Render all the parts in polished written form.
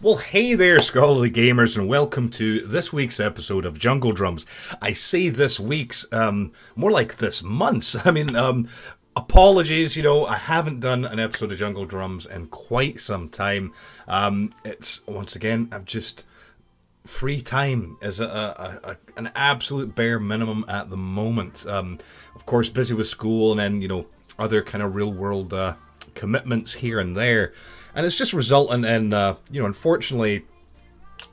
Well, hey there, scholarly gamers, and welcome to this week's episode of Jungle Drums. I say this week's, more like this month's. Apologies, I haven't done an episode of Jungle Drums in quite some time. It's, once again, I'm just... Free time is an absolute bare minimum at the moment. Of course, busy with school and then, other kind of real-world commitments here and there. And it's just resulting in, unfortunately,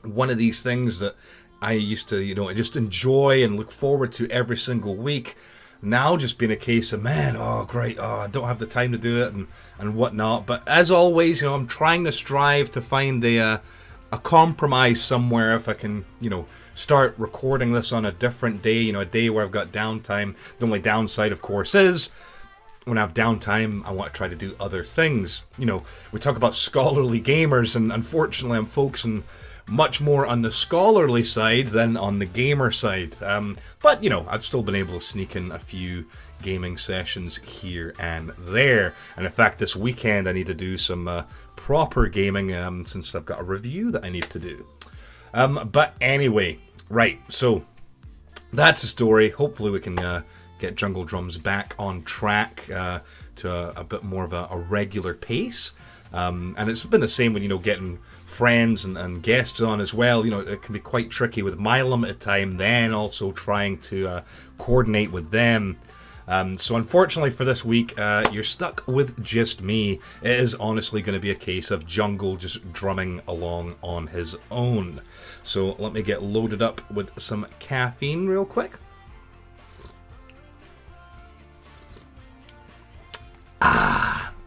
one of these things that I used to, just enjoy and look forward to every single week. Now just being a case of, man, oh, great, I don't have the time to do it and whatnot. But as always, I'm trying to strive to find a compromise somewhere if I can, start recording this on a different day, a day where I've got downtime. The only downside, of course, is when I have downtime, I want to try to do other things. We talk about scholarly gamers, and unfortunately I'm focusing much more on the scholarly side than on the gamer side. But, I've still been able to sneak in a few gaming sessions here and there. And in fact, this weekend I need to do some proper gaming since I've got a review that I need to do. But anyway, right, so that's the story. Hopefully we can get Jungle Drums back on track to a bit more of a regular pace. And it's been the same when, getting friends and guests on as well. It can be quite tricky with my limited time, then also trying to coordinate with them. So unfortunately for this week, you're stuck with just me. It is honestly going to be a case of Jungle just drumming along on his own. So let me get loaded up with some caffeine real quick.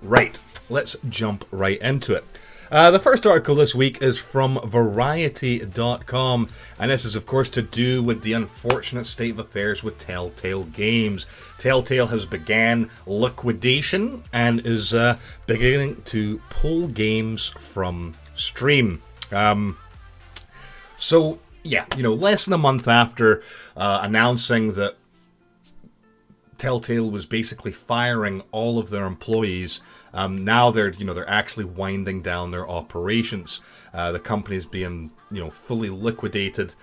Right, let's jump right into it. The first article this week is from Variety.com, and this is, of course, to do with the unfortunate state of affairs with Telltale Games. Telltale has began liquidation and is beginning to pull games from Steam. So, yeah, less than a month after announcing that Telltale was basically firing all of their employees. Now they're actually winding down their operations. The company's being fully liquidated,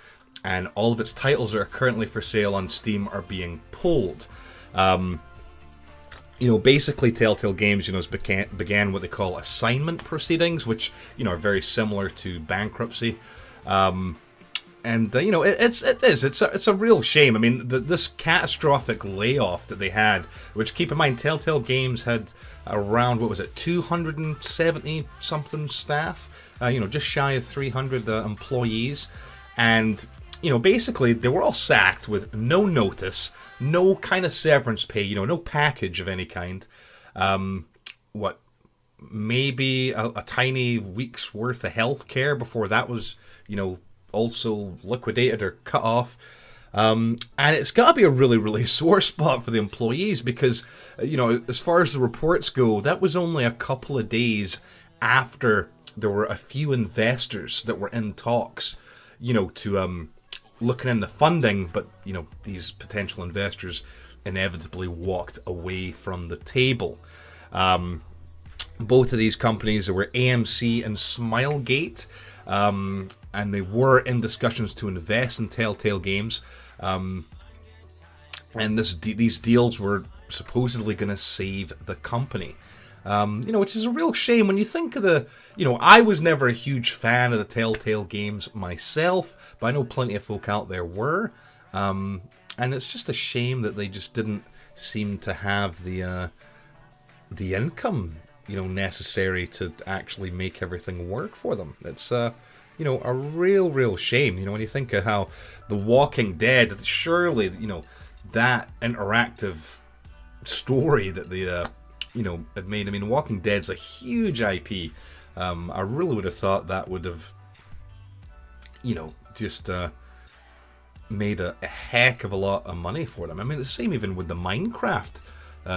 and all of its titles that are currently for sale on Steam are being pulled. Basically Telltale Games began what they call assignment proceedings, which are very similar to bankruptcy. And it's a real shame. I mean, this catastrophic layoff that they had, which, keep in mind, Telltale Games had around 270 something staff, just shy of 300 employees, and basically they were all sacked with no notice, no kind of severance pay, no package of any kind. Maybe a tiny week's worth of health care before that was also liquidated or cut off. And it's got to be a really, really sore spot for the employees because, as far as the reports go, that was only a couple of days after there were a few investors that were in talks, to looking into funding, but, these potential investors inevitably walked away from the table. Both of these companies were AMC and Smilegate, and they were in discussions to invest in Telltale Games, and these deals were supposedly going to save the company, which is a real shame when you think of the, I was never a huge fan of the Telltale Games myself, but I know plenty of folk out there were, and it's just a shame that they just didn't seem to have the income, necessary to actually make everything work for them. It's a real shame, when you think of how The Walking Dead, surely, that interactive story that they, had made. I mean, Walking Dead's a huge IP. I really would have thought that would have, just made a heck of a lot of money for them. I mean, the same even with the Minecraft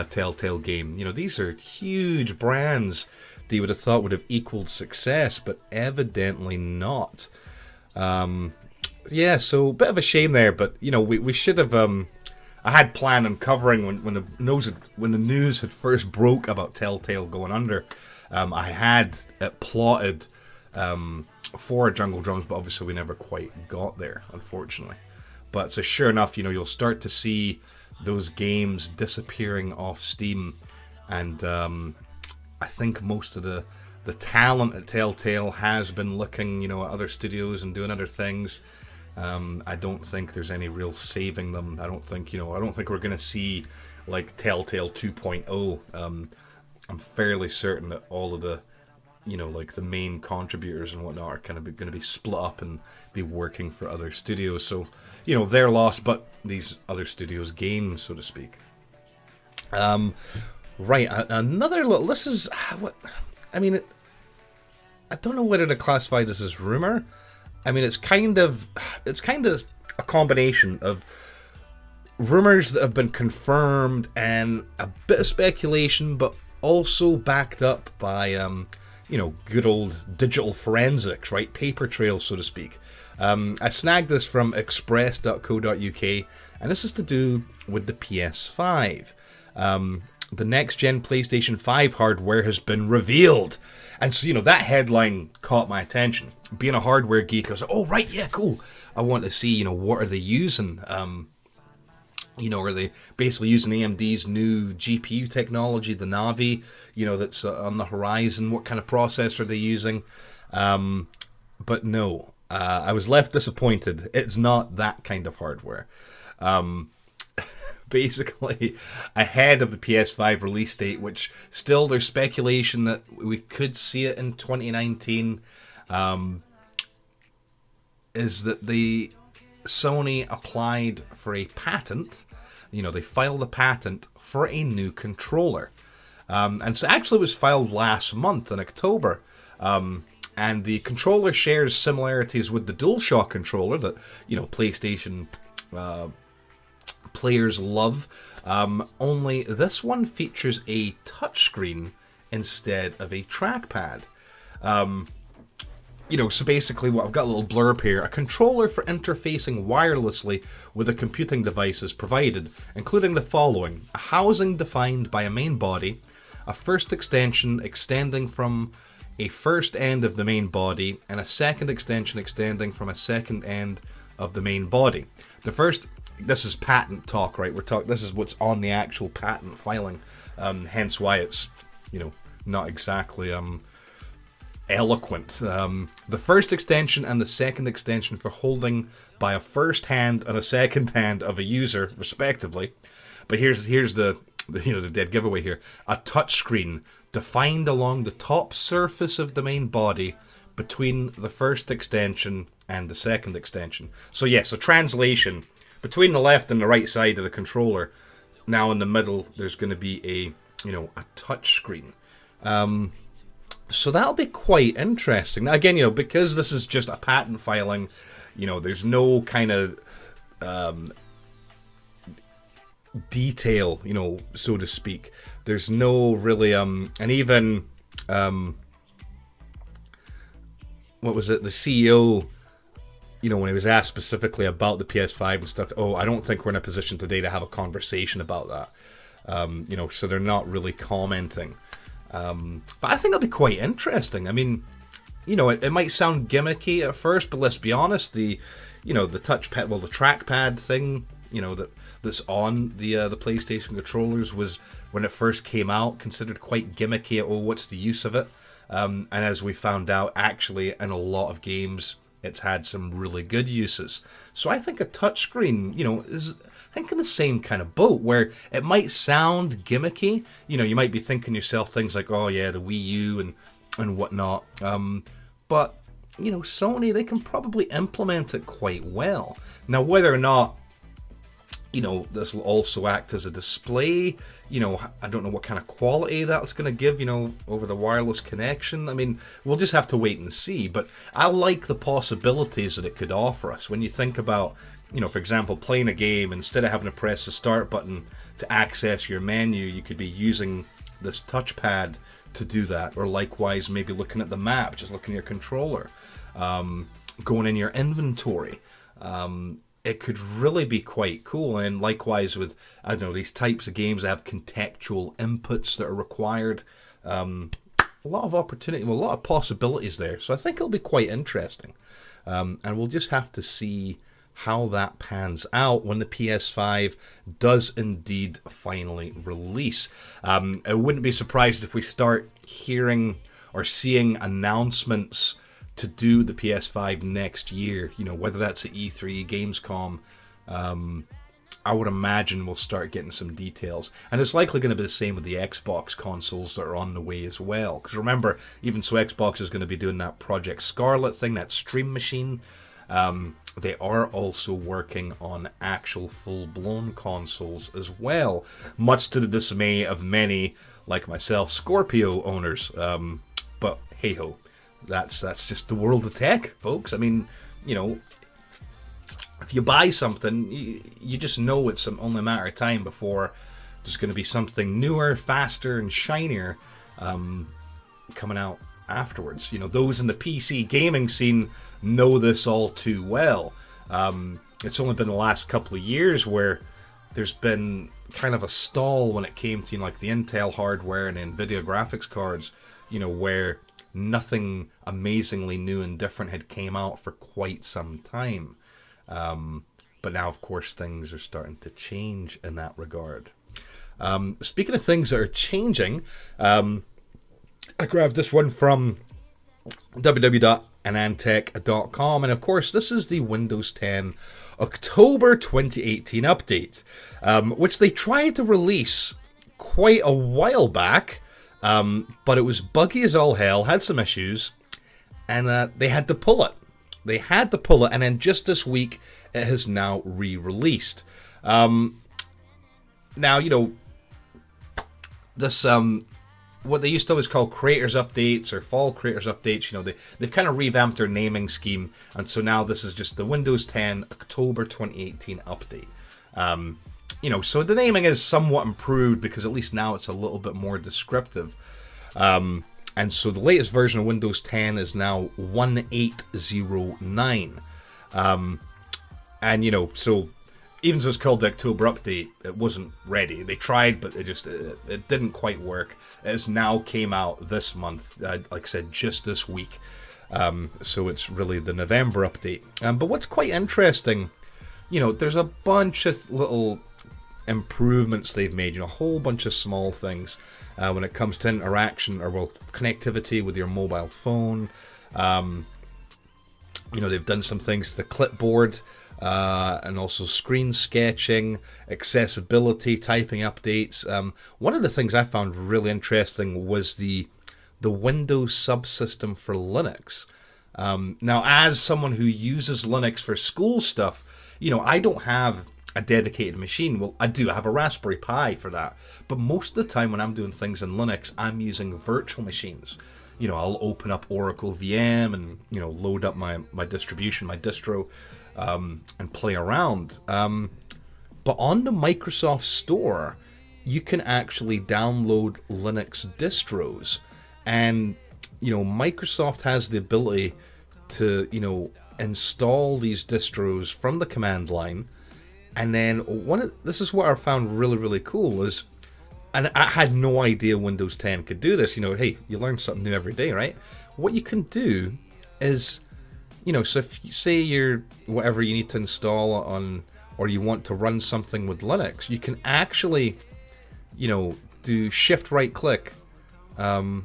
Telltale game. These are huge brands that you would have thought would have equaled success, but evidently not. So a bit of a shame there, but we should have. I had planned on covering when the news had first broke about Telltale going under. I had plotted for Jungle Drums, but obviously we never quite got there, unfortunately. But so sure enough, you'll start to see those games disappearing off Steam, and I think most of the talent at Telltale has been looking, at other studios and doing other things. I don't think there's any real saving them. I don't think we're going to see like Telltale 2.0. I'm fairly certain that all of the, like the main contributors and whatnot are kind of going to be split up and be working for other studios. So, they're lost, but these other studios gain, so to speak. Right, another little. This is what I mean. I don't know whether to classify this as rumor. I mean, it's kind of a combination of rumors that have been confirmed and a bit of speculation, but also backed up by good old digital forensics, right? Paper trails, so to speak. I snagged this from express.co.uk, and this is to do with the PS5. The next-gen PlayStation 5 hardware has been revealed. And so, that headline caught my attention. Being a hardware geek, I was like, oh, right, yeah, cool. I want to see, what are they using? Are they basically using AMD's new GPU technology, the Navi, that's on the horizon? What kind of processor are they using? But no, I was left disappointed. It's not that kind of hardware. Basically, ahead of the PS5 release date, which still there's speculation that we could see it in 2019, is that the Sony applied for a patent. They filed a patent for a new controller. And so actually it was filed last month in October. And the controller shares similarities with the DualShock controller that, PlayStation players love. Only this one features a touchscreen instead of a trackpad. So basically what I've got a little blurb here. A controller for interfacing wirelessly with a computing device is provided, including the following: a housing defined by a main body, a first extension extending from a first end of the main body, and a second extension extending from a second end of the main body. This is patent talk, right? This is what's on the actual patent filing, hence why it's, not exactly eloquent. The first extension and the second extension for holding by a first hand and a second hand of a user, respectively. But here's the dead giveaway here: a touchscreen defined along the top surface of the main body between the first extension and the second extension. So so translation: between the left and the right side of the controller, now in the middle, there's going to be a touch screen. So that'll be quite interesting. Now, again, because this is just a patent filing, there's no kind of detail, so to speak. There's no really, and even, what was it? The CEO, when he was asked specifically about the PS5 and stuff, I don't think we're in a position today to have a conversation about that. So they're not really commenting. But I think that'll be quite interesting. I mean, it might sound gimmicky at first, but let's be honest, the touchpad, the trackpad thing, that's on the PlayStation controllers was, when it first came out, considered quite gimmicky. What's the use of it? And as we found out, actually, in a lot of games, it's had some really good uses. So I think a touchscreen, is I think in the same kind of boat, where it might sound gimmicky. You might be thinking yourself things like, oh yeah, the Wii U and whatnot. But Sony, they can probably implement it quite well. Now, whether or not this will also act as a display, I don't know what kind of quality that's going to give, over the wireless connection. I mean, we'll just have to wait and see. But I like the possibilities that it could offer us. When you think about, for example, playing a game, instead of having to press the start button to access your menu, you could be using this touchpad to do that. Or likewise, maybe looking at the map, just looking at your controller, going in your inventory. It could really be quite cool. And likewise with, these types of games that have contextual inputs that are required. a lot of opportunity, well, a lot of possibilities there. So I think it'll be quite interesting. And we'll just have to see how that pans out when the PS5 does indeed finally release. I wouldn't be surprised if we start hearing or seeing announcements to do the PS5 next year, you know, whether that's at E3, Gamescom. I would imagine we'll start getting some details. And it's likely going to be the same with the Xbox consoles that are on the way as well. Because remember, even so, Xbox is going to be doing that Project Scarlet thing, that Stream Machine. They are also working on actual full-blown consoles as well, much to the dismay of many, like myself, Scorpio owners. But hey-ho, that's just the world of tech, folks. I mean, you know, if you buy something, you just know it's only a matter of time before there's going to be something newer, faster, and shinier coming out afterwards. You know, those in the PC gaming scene know this all too well. It's only been the last couple of years where there's been kind of a stall when it came to, you know, like the Intel hardware and NVIDIA graphics cards, you know, where nothing amazingly new and different had came out for quite some time. But now, of course, things are starting to change in that regard. Speaking of things that are changing, I grabbed this one from www.anantech.com, and of course, this is the Windows 10 October 2018 update, which they tried to release quite a while back, but it was buggy as all hell, had some issues, and they had to pull it. They had to pull it, and then just this week, it has now re-released. Now, you know, this, what they used to always call Creators Updates or Fall Creators Updates, you know, they've kind of revamped their naming scheme, and so now this is just the Windows 10 October 2018 update. You know, so the naming is somewhat improved because at least now it's a little bit more descriptive. And so the latest version of Windows 10 is now 1809. And, you know, so even though it's called the October update, it wasn't ready. They tried, but it didn't quite work. It has now came out this month, like I said, just this week. So it's really the November update. But what's quite interesting, you know, there's a bunch of little improvements they've made, you know, a whole bunch of small things. When it comes to interaction or, well, connectivity with your mobile phone. You know, they've done some things to the clipboard and also screen sketching, accessibility, typing updates. One of the things I found really interesting was the Windows subsystem for Linux. Now, as someone who uses Linux for school stuff, you know, I don't have a dedicated machine. Well, I do. I have a Raspberry Pi for that. But most of the time when I'm doing things in Linux, I'm using virtual machines. You know, I'll open up Oracle VM and, you know, load up my distribution, my distro, and play around. But on the Microsoft Store, you can actually download Linux distros. And, you know, Microsoft has the ability to, you know, install these distros from the command line. And then this is what I found really, really cool is, and I had no idea Windows 10 could do this. You know, hey, you learn something new every day, right? What you can do is, you know, so if you say you're whatever you need to install on, or you want to run something with Linux, you can actually, you know, do shift right click, and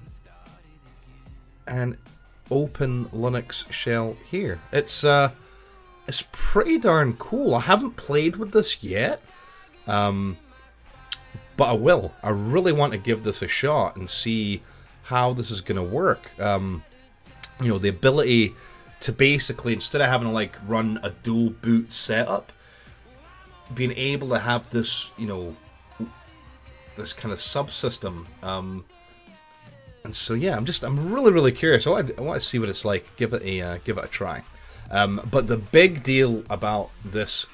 open Linux shell here. It's pretty darn cool. I haven't played with this yet, but I will. I really want to give this a shot and see how this is going to work. You know, the ability to basically, instead of having to like run a dual boot setup, being able to have this, you know, this kind of subsystem. And so yeah, I'm really, really curious. I want to see what it's like. Give it a try. But the big deal about this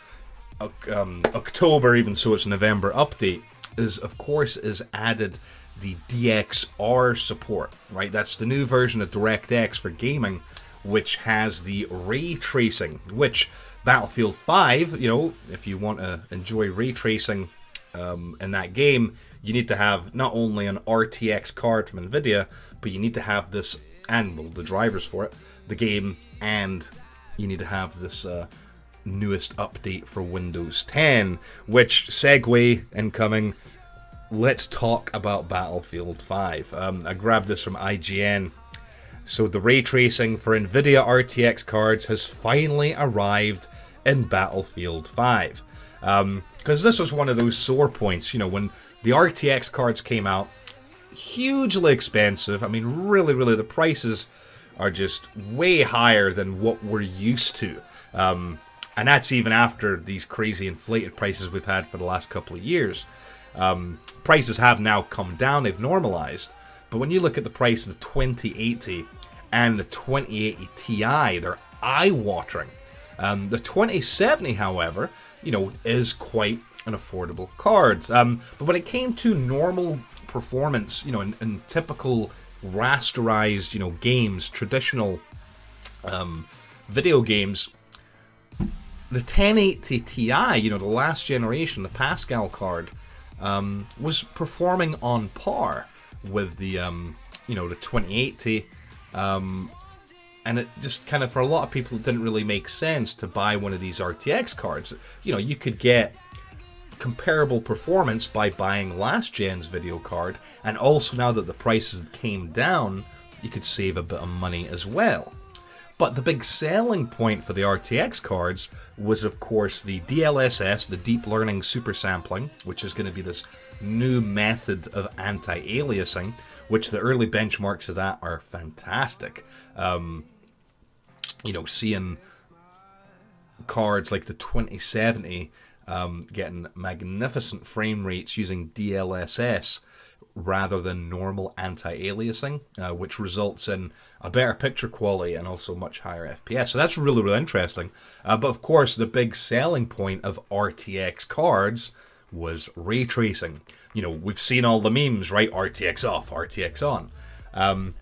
October, even so it's November update, is of course is added the DXR support, right? That's the new version of DirectX for gaming, which has the ray tracing, which Battlefield 5, you know, if you want to enjoy ray tracing in that game, you need to have not only an RTX card from NVIDIA, but you need to have this, and well, the drivers for it, the game, and you need to have this newest update for Windows 10, which, segue incoming, let's talk about Battlefield 5. I grabbed this from IGN. So the ray tracing for NVIDIA RTX cards has finally arrived in Battlefield 5. Because this was one of those sore points, you know, when the RTX cards came out, hugely expensive. I mean, really, the prices are just way higher than what we're used to. And that's even after these crazy inflated prices we've had for the last couple of years. Prices have now come down, they've normalized. But when you look at the price of the 2080 and the 2080 Ti, they're eye-watering. The 2070, however, you know, is quite an affordable card. But when it came to normal performance, you know, in typical rasterized, you know, games, traditional video games, the 1080 Ti, you know, the last generation, the Pascal card, was performing on par with the, you know, the 2080. And it just kind of, for a lot of people, it didn't really make sense to buy one of these RTX cards. You know, you could get comparable performance by buying last gen's video card, and also now that the prices came down, you could save a bit of money as well. But the big selling point for the RTX cards was, of course, the DLSS, the Deep Learning Super Sampling, which is going to be this new method of anti-aliasing, which the early benchmarks of that are fantastic. You know, seeing cards like the 2070 getting magnificent frame rates using DLSS rather than normal anti-aliasing, which results in a better picture quality and also much higher FPS. So that's really interesting. But of course, the big selling point of RTX cards was ray tracing. You know, we've seen all the memes, right? RTX off, RTX on.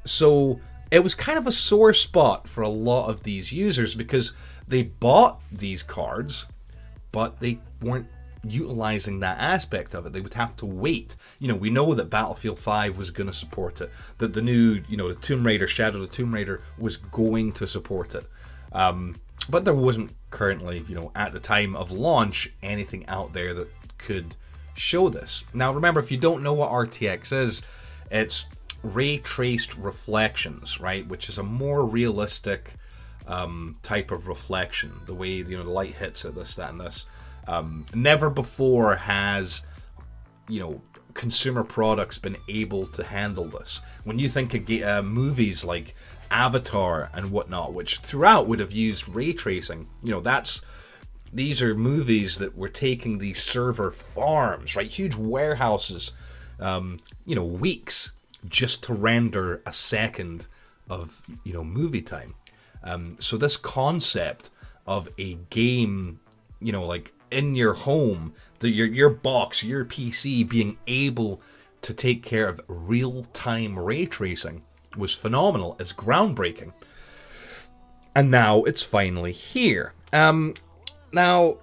So it was kind of a sore spot for a lot of these users because they bought these cards, but they weren't utilizing that aspect of it. They would have to wait. You know, we know that Battlefield 5 was going to support it, that the new, you know, the Tomb Raider, Shadow of the Tomb Raider was going to support it. But there wasn't currently, you know, at the time of launch, anything out there that could show this. Now, remember, if you don't know what RTX is, it's ray traced reflections, right? Which is a more realistic type of reflection. The way, you know, the light hits it, this, that, and this. Never before has, you know, consumer products been able to handle this. When you think of movies like Avatar and whatnot, which throughout would have used ray tracing, you know, these are movies that were taking these server farms, right? Huge warehouses, you know, weeks just to render a second of, you know, movie time. So this concept of a game, you know, like in your home, your box, your PC being able to take care of real-time ray tracing was phenomenal. It's groundbreaking. And now it's finally here. Now,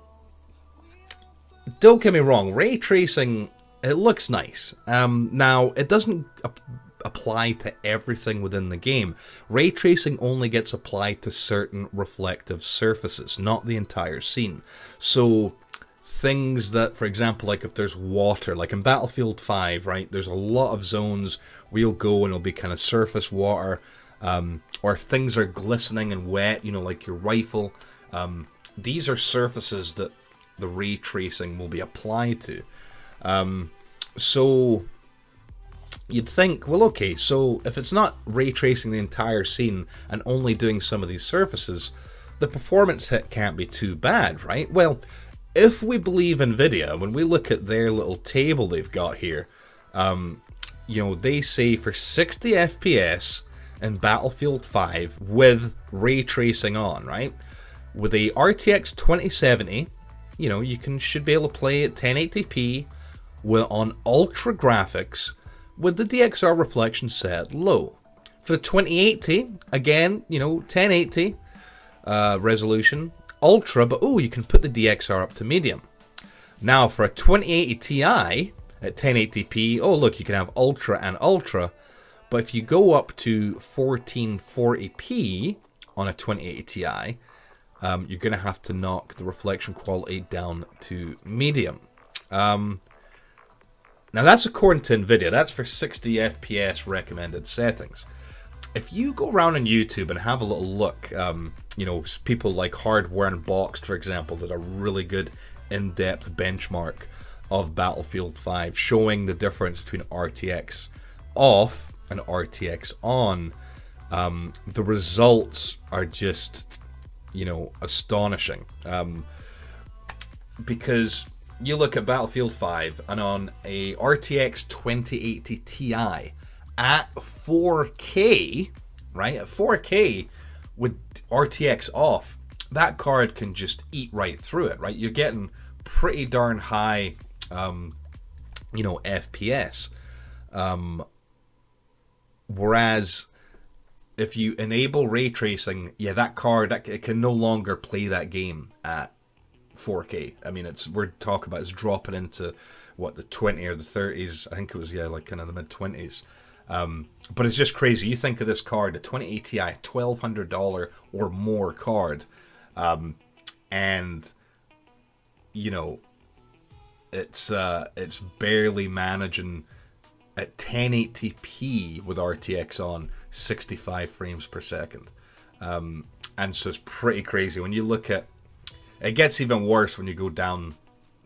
don't get me wrong, ray tracing, it looks nice. Now, it doesn't apply to everything within the game. Ray tracing only gets applied to certain reflective surfaces, not the entire scene. So things that, for example, like if there's water, like in Battlefield 5, right, there's a lot of zones where you'll go and it'll be kind of surface water, or if things are glistening and wet, you know, like your rifle. These are surfaces that the ray tracing will be applied to. So you'd think, well, okay, so if it's not ray tracing the entire scene and only doing some of these surfaces, the performance hit can't be too bad, right? Well, if we believe NVIDIA, when we look at their little table they've got here, you know, they say for 60 FPS in Battlefield 5 with ray tracing on, right? With a RTX 2070, you know, should be able to play at 1080p on ultra graphics with the DXR reflection set low. For the 2080, again, you know, 1080 resolution, ultra, but you can put the DXR up to medium. Now for a 2080 Ti at 1080p, oh look, you can have Ultra and Ultra, but if you go up to 1440p on a 2080 Ti, you're going to have to knock the reflection quality down to medium. Now that's according to NVIDIA. That's for 60 FPS recommended settings. If you go around on YouTube and have a little look, people like Hardware Unboxed, for example, that are really good in-depth benchmark of Battlefield 5, showing the difference between RTX off and RTX on. The results are just, astonishing. Because you look at Battlefield 5 and on a RTX 2080 Ti at 4K, right? At 4K with RTX off, that card can just eat right through it, right? You're getting pretty darn high, FPS. Whereas if you enable ray tracing, that card, it can no longer play that game at 4K. I mean, we're talking about it's dropping into the 20 or the 30s. I think it was like kind of the mid 20s. But it's just crazy. You think of this card, the 2080 Ti, $1,200 or more card, and it's barely managing at 1080p with RTX on 65 frames per second, and so it's pretty crazy. When you look at it, gets even worse when you go down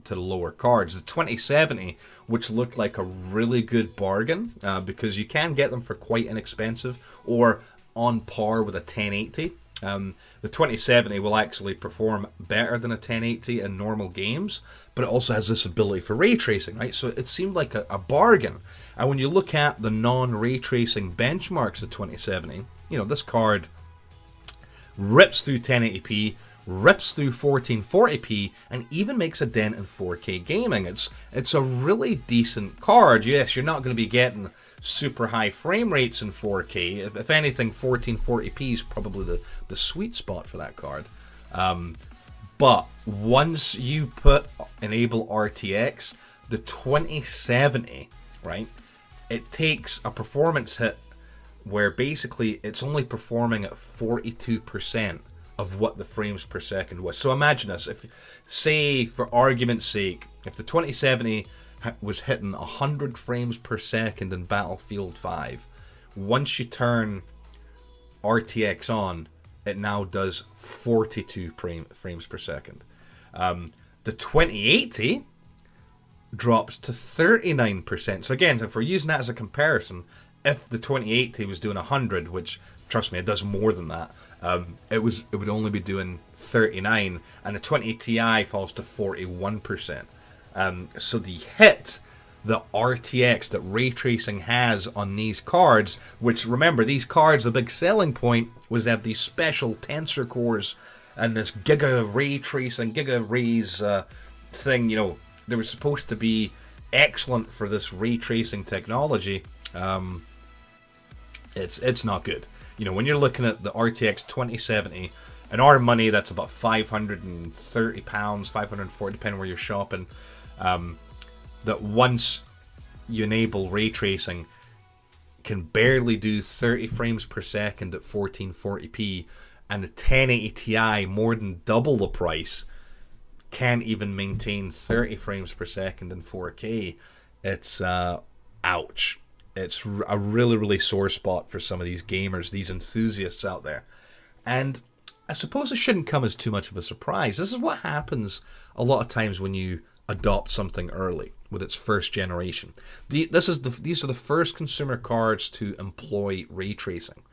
to the lower cards. The 2070, which looked like a really good bargain, because you can get them for quite inexpensive or on par with a 1080. The 2070 will actually perform better than a 1080 in normal games, but it also has this ability for ray tracing, right? So it seemed like a bargain. And when you look at the non-ray tracing benchmarks of 2070, this card rips through 1080p, rips through 1440p, and even makes a dent in 4K gaming. It's a really decent card. Yes, you're not going to be getting super high frame rates in 4K. If anything, 1440p is probably the sweet spot for that card. But once you enable RTX, the 2070, right, it takes a performance hit where basically it's only performing at 42% of what the frames per second was. So imagine this, if, say, for argument's sake, if the 2070 was hitting 100 frames per second in Battlefield 5, once you turn RTX on, it now does 42 frames per second. The 2080 drops to 39%. So again, if we're using that as a comparison, if the 2080 was doing 100, which, trust me, it does more than that, it would only be doing 39, and the 2080 Ti falls to 41%. So the hit, the RTX that ray tracing has on these cards, which, remember, these cards, the big selling point was they have these special tensor cores and this giga ray tracing, giga rays thing. They were supposed to be excellent for this ray tracing technology. It's not good. When you're looking at the RTX 2070, in our money, that's about £530, $540, depending where you're shopping. That once you enable ray tracing, can barely do 30 frames per second at 1440p, and the 1080 Ti, more than double the price, can't even maintain 30 frames per second in 4K. It's ouch. It's a really, really sore spot for some of these gamers, these enthusiasts out there. And I suppose it shouldn't come as too much of a surprise. This is what happens a lot of times when you adopt something early with its first generation. These are the first consumer cards to employ ray tracing.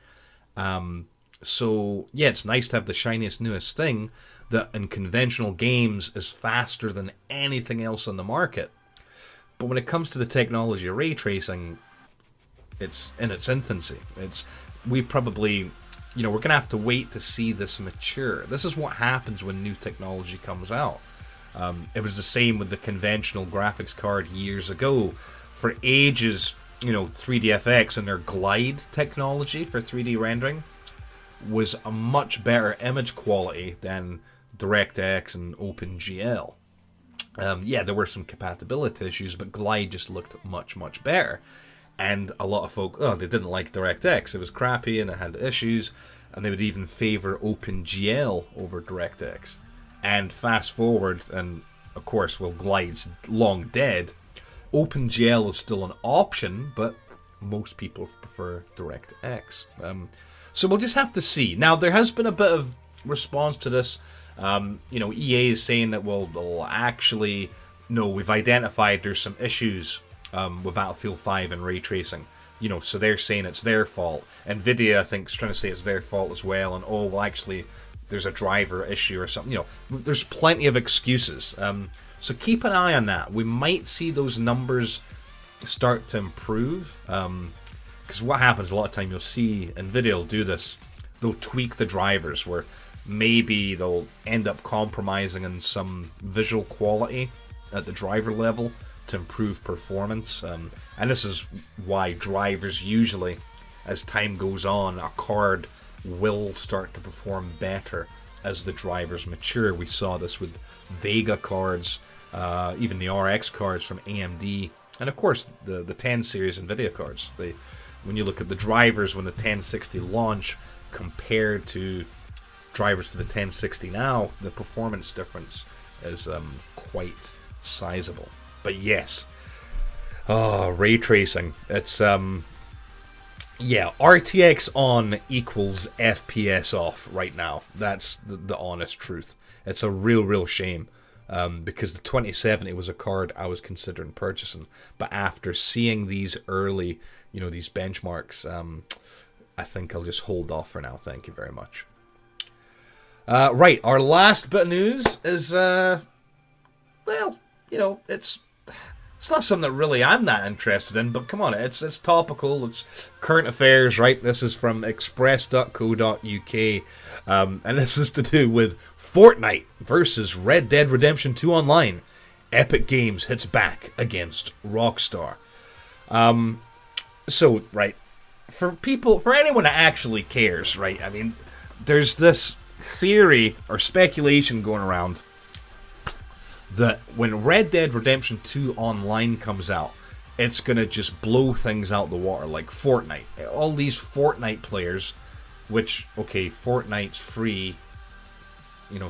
So yeah, it's nice to have the shiniest, newest thing that in conventional games is faster than anything else on the market. But when it comes to the technology of ray tracing, it's in its infancy. We're going to have to wait to see this mature. This is what happens when new technology comes out. It was the same with the conventional graphics card years ago. For ages, 3DFX and their Glide technology for 3D rendering was a much better image quality than DirectX and OpenGL. Yeah, there were some compatibility issues, but Glide just looked much, much better. And a lot of folk, they didn't like DirectX. It was crappy and it had issues, and they would even favor OpenGL over DirectX. And fast forward, and of course, well, Glide's long dead. OpenGL is still an option, but most people prefer DirectX. So we'll just have to see. Now, there has been a bit of response to this. EA is saying that, well, they'll actually, no, we've identified there's some issues with Battlefield 5 and ray tracing. So they're saying it's their fault. Nvidia, I think, is trying to say it's their fault as well. And, actually, there's a driver issue or something. There's plenty of excuses. So keep an eye on that. We might see those numbers start to improve. Because what happens a lot of time, you'll see Nvidia will do this. They'll tweak the drivers where maybe they'll end up compromising on some visual quality at the driver level to improve performance. And this is why drivers usually, as time goes on, a card will start to perform better as the drivers mature. We saw this with Vega cards, even the RX cards from AMD, and of course the 10 series Nvidia cards. When you look at the drivers when the 1060 launch compared to drivers for the 1060 now, the performance difference is quite sizable. But yes, ray tracing. It's RTX on equals FPS off right now. That's the honest truth. It's a real shame. Because the 2070 was a card I was considering purchasing, but after seeing these early, these benchmarks, I think I'll just hold off for now. Thank you very much. Right, our last bit of news is, it's not something that really I'm that interested in, but come on, it's topical, it's current affairs, right? This is from express.co.uk, and this is to do with Fortnite versus Red Dead Redemption 2 Online. Epic Games hits back against Rockstar. So, right, for anyone that actually cares, right, I mean, there's this theory or speculation going around that when Red Dead Redemption 2 Online comes out, it's going to just blow things out the water, like Fortnite. All these Fortnite players, which, okay, Fortnite's free,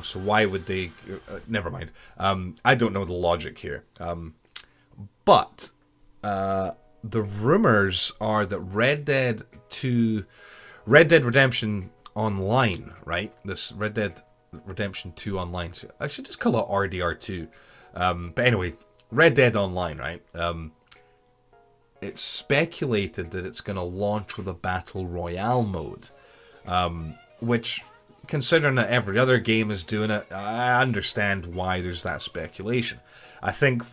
so why would they... never mind. I don't know the logic here. But the rumors are that Red Dead Redemption Online, right? This Red Dead Redemption 2 Online. So I should just call it RDR2. But anyway, Red Dead Online, right? It's speculated that it's going to launch with a Battle Royale mode. Which, considering that every other game is doing it, I understand why there's that speculation. I think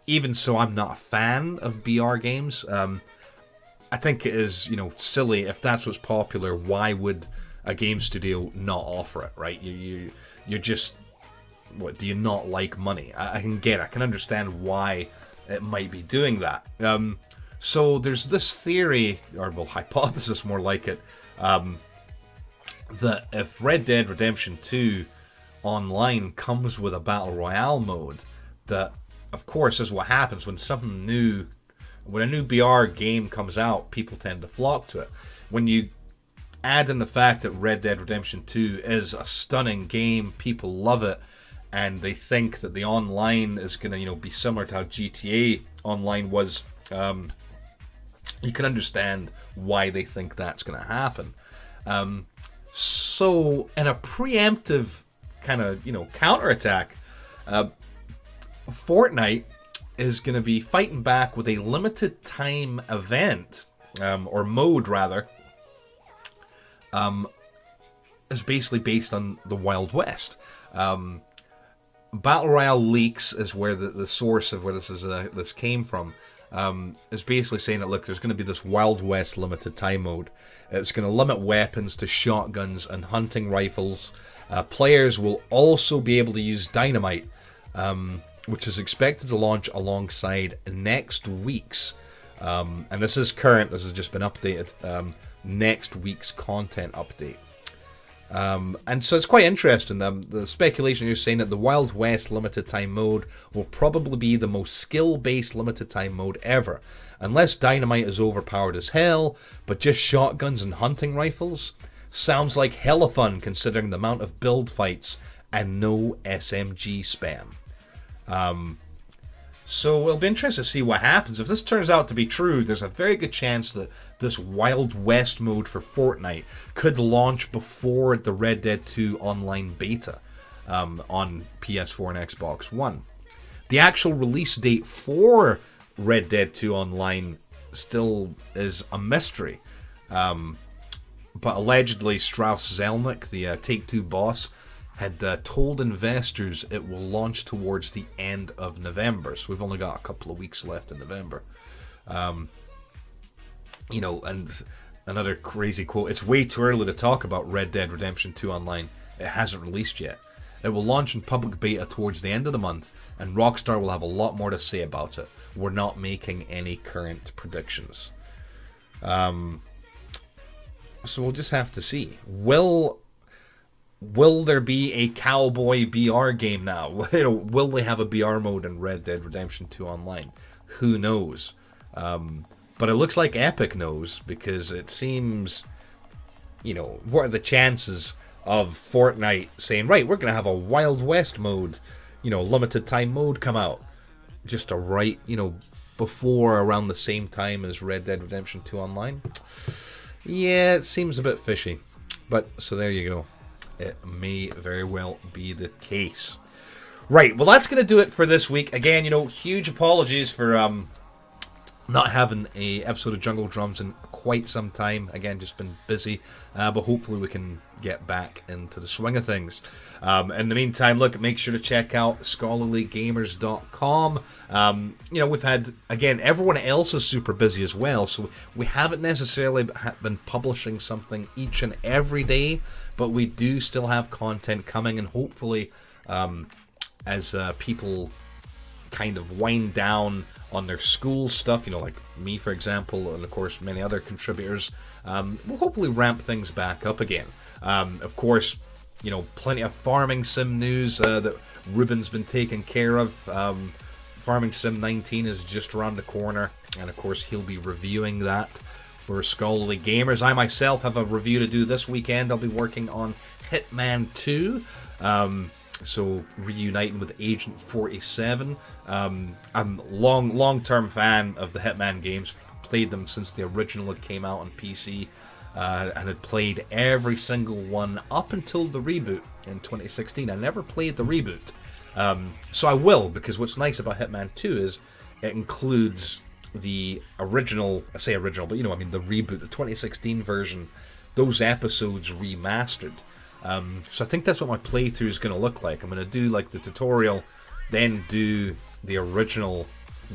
even so I'm not a fan of BR games, I think it is, silly. If that's what's popular, why would a game studio not offer it, right? You're just, what, do you not like money? I can understand why it might be doing that. So there's this theory, or well, hypothesis more like it, that if Red Dead Redemption 2 Online comes with a Battle Royale mode, that, of course, is what happens when something new, when a new BR game comes out, people tend to flock to it. When you add in the fact that Red Dead Redemption 2 is a stunning game, people love it, and they think that the online is going to, be similar to how GTA Online was, you can understand why they think that's going to happen. So, in a preemptive kind of, counterattack, Fortnite is going to be fighting back with a limited time event, or mode rather, is basically based on the Wild West. Battle Royale leaks is where the source of where this came from. Is basically saying that, look, there's going to be this Wild West limited time mode. It's going to limit weapons to shotguns and hunting rifles. Players will also be able to use dynamite, which is expected to launch alongside next week's, and this is current, this has just been updated, next week's content update. And so it's quite interesting. The speculation you're saying that the Wild West limited time mode will probably be the most skill-based limited time mode ever. Unless dynamite is overpowered as hell, but just shotguns and hunting rifles. Sounds like hella fun considering the amount of build fights and no SMG spam. So it'll be interesting to see what happens. If this turns out to be true, there's a very good chance that this Wild West mode for Fortnite could launch before the Red Dead 2 online beta on PS4 and Xbox One. The actual release date for Red Dead 2 Online still is a mystery. But allegedly Strauss Zelnick, the Take-Two boss, had told investors it will launch towards the end of November. So we've only got a couple of weeks left in November. You know, and another crazy quote, it's way too early to talk about Red Dead Redemption 2 Online. It hasn't released yet. It will launch in public beta towards the end of the month, and Rockstar will have a lot more to say about it. We're not making any current predictions. So we'll just have to see. Will there be a cowboy BR game now? Will they have a BR mode in Red Dead Redemption 2 Online? Who knows? But it looks like Epic knows, because it seems, what are the chances of Fortnite saying, right, we're going to have a Wild West mode, limited time mode come out. Just before, around the same time as Red Dead Redemption 2 Online. Yeah, it seems a bit fishy. But, so there you go. It may very well be the case. Right, well that's going to do it for this week. Again, huge apologies for not having a episode of Jungle Drums in quite some time. Again, just been busy, but hopefully we can get back into the swing of things. In the meantime, look, make sure to check out scholarlygamers.com. We've had, again, everyone else is super busy as well, so we haven't necessarily been publishing something each and every day, but we do still have content coming, and hopefully as people kind of wind down on their school stuff, like me, for example, and of course many other contributors, we'll hopefully ramp things back up again. Of course, plenty of Farming Sim news that Ruben's been taking care of. Farming Sim 19 is just around the corner, and of course he'll be reviewing that for Scholarly Gamers. I myself have a review to do this weekend. I'll be working on Hitman 2. So reuniting with Agent 47. I'm a long-term fan of the Hitman games. Played them since the original had came out on PC, and had played every single one up until the reboot in 2016. I never played the reboot, so I will, because what's nice about Hitman 2 is it includes the original. I say original, but the reboot, the 2016 version. Those episodes remastered. So I think that's what my playthrough is going to look like. I'm going to do like the tutorial, then do the original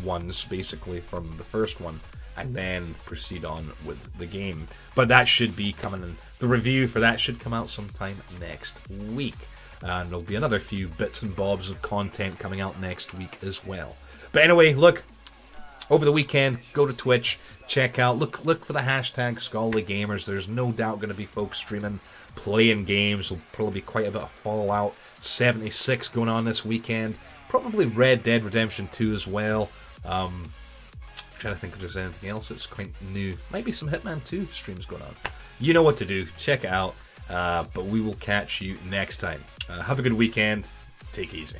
ones basically from the first one, and then proceed on with the game. But that should be coming in. The review for that should come out sometime next week. And there'll be another few bits and bobs of content coming out next week as well. But anyway, look, over the weekend, go to Twitch, check out, look for the hashtag Scholarly Gamers. There's no doubt going to be folks streaming, playing games. There'll probably be quite a bit of Fallout 76 going on this weekend. Probably Red Dead Redemption 2 as well. Trying to think if there's anything else that's quite new. Might be some Hitman 2 streams going on. You know what to do. Check it out. But we will catch you next time. Have a good weekend. Take it easy.